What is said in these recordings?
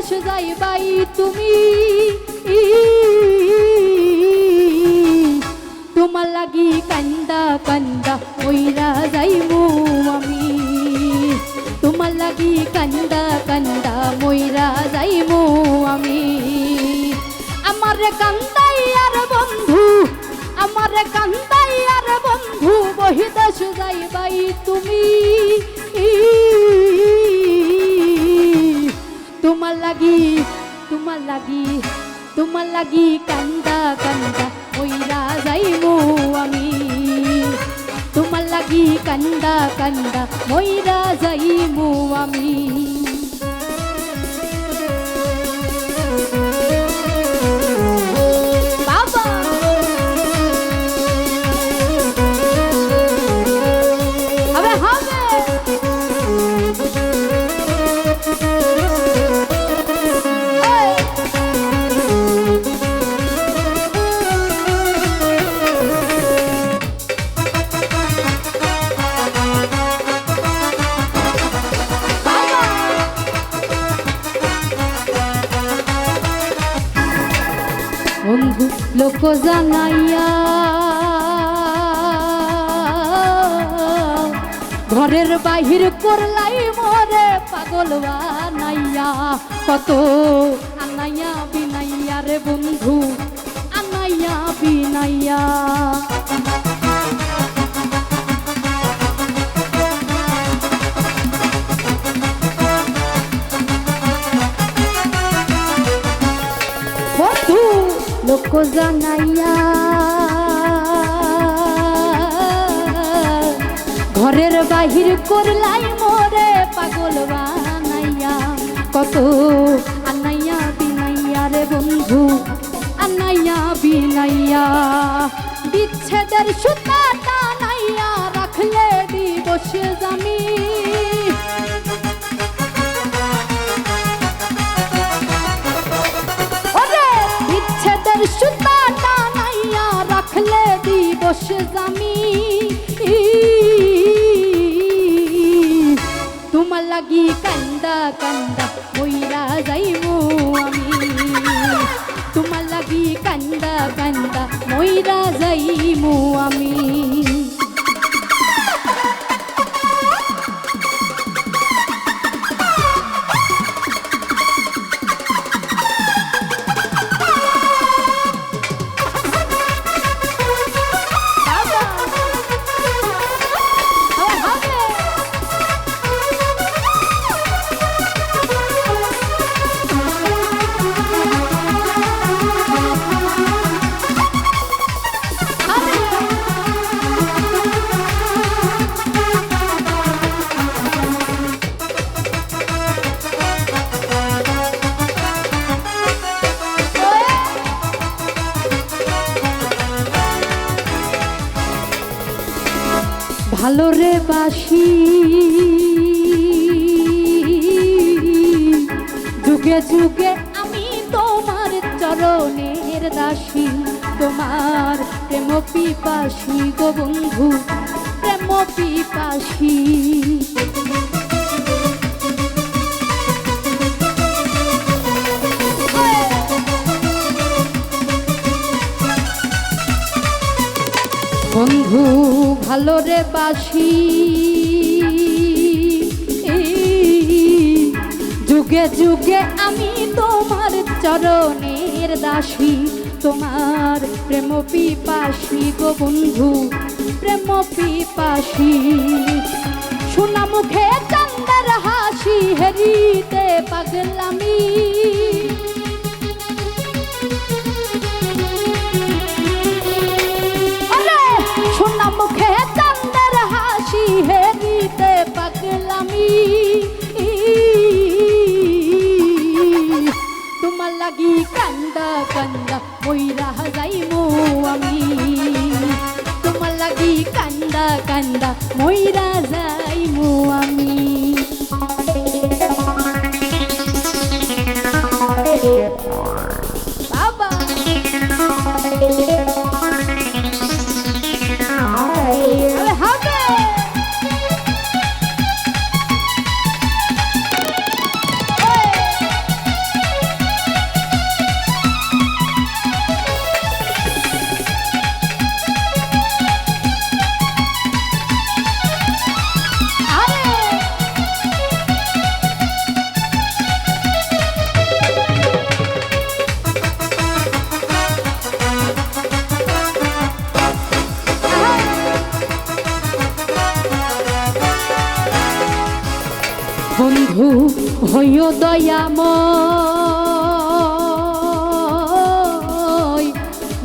দেশ যাইবাই তুমি, তোমার লাগি কান্দা কান্দা মইরা যাইমু আমি, তোমার লাগি কান্দা কান্দা মইরা যাইমু আমি। আমার কান্দাই আর বন্ধু, আমার কান্দাই আর বন্ধু বহিদেশ যাইবাই তুমি, তোমার লাগি তোমার লাগি তোমার লাগি কান্দা কান্দা মইরা যাইমু আমি, তোমার লাগি কান্দা কান্দা মইরা যাইমু আমি। বন্ধু লোক জানাইয়া ঘরের বাহির করলাই মোরে পাগল বানাইয়া, কত আনাইয়া বিনাইয়া রে বন্ধু আনাইয়া বিনাইয়া। লোক জানাইয়া ঘরের বাহির করলাই মোরে পাগল বানাইয়া, কত আনাইয়া বিনাইয়া রে বন্ধু আনাইয়া বিনাইয়া। বিচ্ছেদের সুতা টানাইয়া রাখলে দিবস জামি, সুতা টানাইয়া রাখলে দিবস জামি, তোমার লাগি কান্দা কান্দা মইরা যাইমু আমি, তোমার লাগি কান্দা কান্দা মইরা যাইমু আমি। ভালো রে বাসি যুগে যুগে আমি তোমার চরণের দাসী, তোমার প্রেম পিপাসী গো বন্ধু প্রেম পিপাসী। বন্ধু ভালো রে বাসি যুগে যুগে আমি তোমার চরণের দাসী, তোমার প্রেম পিপাসী গো বন্ধু প্রেম পিপাসী। সোনা মুখে চান্দের হাসি হেরিতে পাগলামি, সোনা মুখে চান্দের হাসি হেরিতে পাগলামি। তোমার লাগি কান্দা কান্দা মইরা যাইমু আমি, তোমার লাগি কান্দা কান্দা মইরা যাইমু আমি। বাবা বন্ধু হইও দয়াময়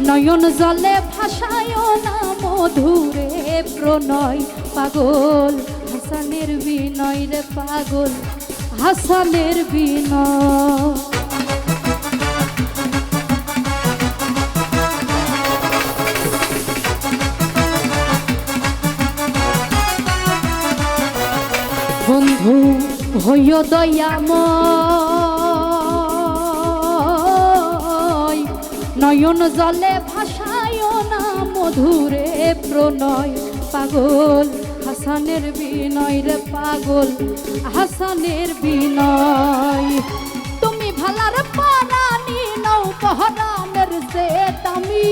নয়ন জলে ভাসায় না মধুরে প্রণয় পাগল হাসানের বিনয় রে পাগল হাসানের বিনয় বন্ধু হইও দয়াময় নয়ন জলে ভাসায় না মধুরে প্রণয় পাগল হাসানের বিনয় রে পাগল হাসানের বিনয় তুমি ভালার পারানি নৌ পহরানের যে দামি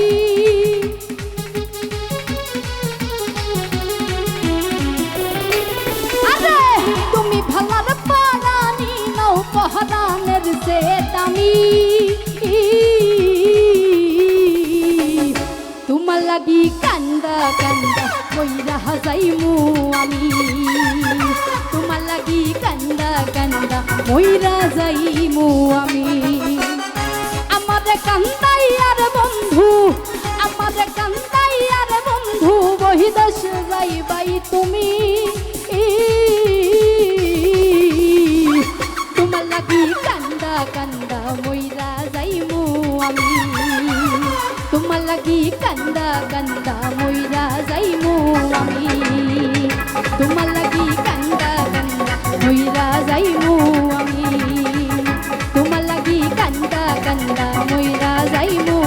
তুমি ভালার পারানি নৌ পহরানের যে দামি তোমার লাগি কান্দা কান্দা কইরা যাইমু আমি তোমার লাগি কান্দা কান্দা কইরা যাইমু আমি আমারে কান্দাই আর বন্ধু আমারে কান্দাই আর বন্ধু বহিদেশ যাইবাই তুমি তোমার লাগি কান্দা কান্দা মইরা যাইমু আমি তোমার লাগি কান্দা কান্দা মইরা যাইমু আমি তোমার লাগি কান্দা কান্দা মইরা যাইমু আমি তোমার লাগি কান্দা কান্দা মইরা যাইমু